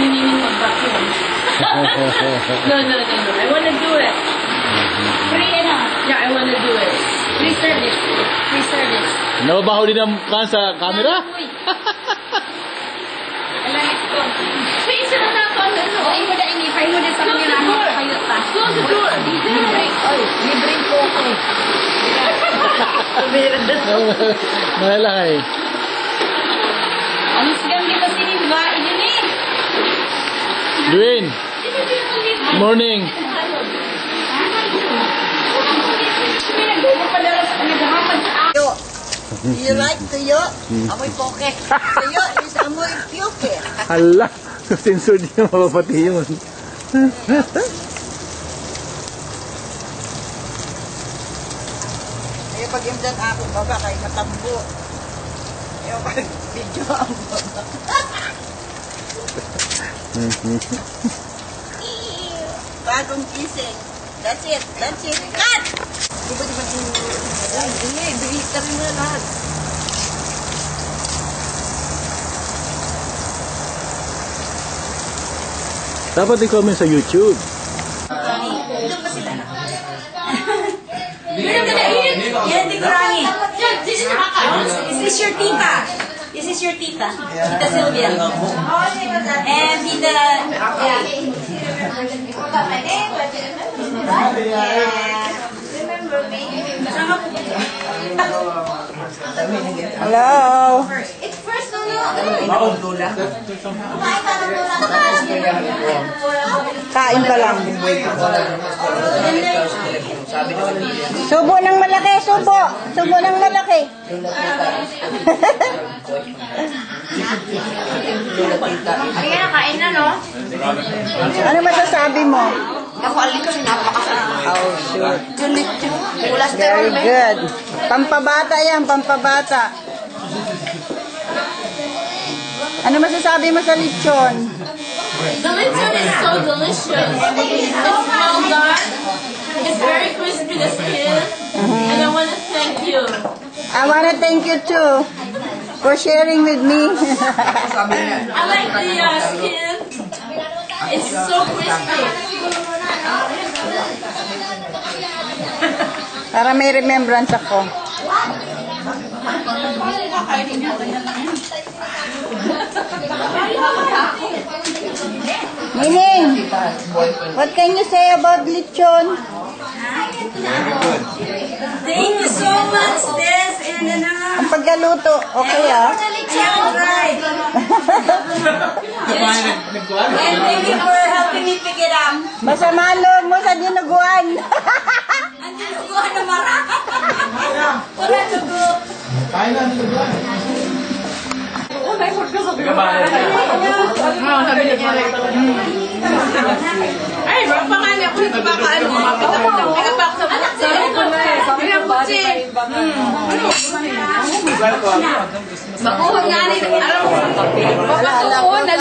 hinihingi mag-vacuum. No. I wanna do it. Free Yeah, I wanna do it. Free service. Free service. Nababaho din ang kan sa camera? Alamit ko. So, isa na ako. Ay mo na inipay mo din sa kanya na ano kayo pa. Close the door. Libre po ako eh. Malalaki. Ang sigang dito sinimba. Yun eh. Dwayne. Morning. Do you like tuyo? Amoy poke. Tuyo is amoy pioke. Hala. Sensor niya mapapati yun. Kaya pag imdan ako baba kay matambo. Kaya pag video ang baba. Bagong gising. That's it. That's it. Cut! Di ba naman bihis ka rin mo na lahat. Dapat i-comment sa YouTube. This is your tita. This is your tita. Tita Sylvia. And tita... Hello. It's first Lola. Kain ka lang. Subo ng malaki, subo. Subo ng malaki. Ayan, kain na, no? Ano masasabi mo? Ako alin kasi napakasarap. Oh, sure. Very Very good. Pampabata yan, pampabata. Ano masasabi mo sa lechon? The lechon is so delicious. It's well done. It's very crispy, the skin. And I want to thank you. I want to thank you too for sharing with me. I like the skin. It's so crispy. Para may remembrance ako. Nining, what can you say about lechon? Thank you so much, Des. And Ang pagkaluto, okay ah? And thank you for helping me pick it up. Masama loob mo sa dinuguan. Andiyan ko na mara. Wala dugo. Ay, pangalan ako yung baka lumapit ako. Nagabak sa anak sa ko na eh. Pinaputsi. Bakuhan nga ni. Alam mo.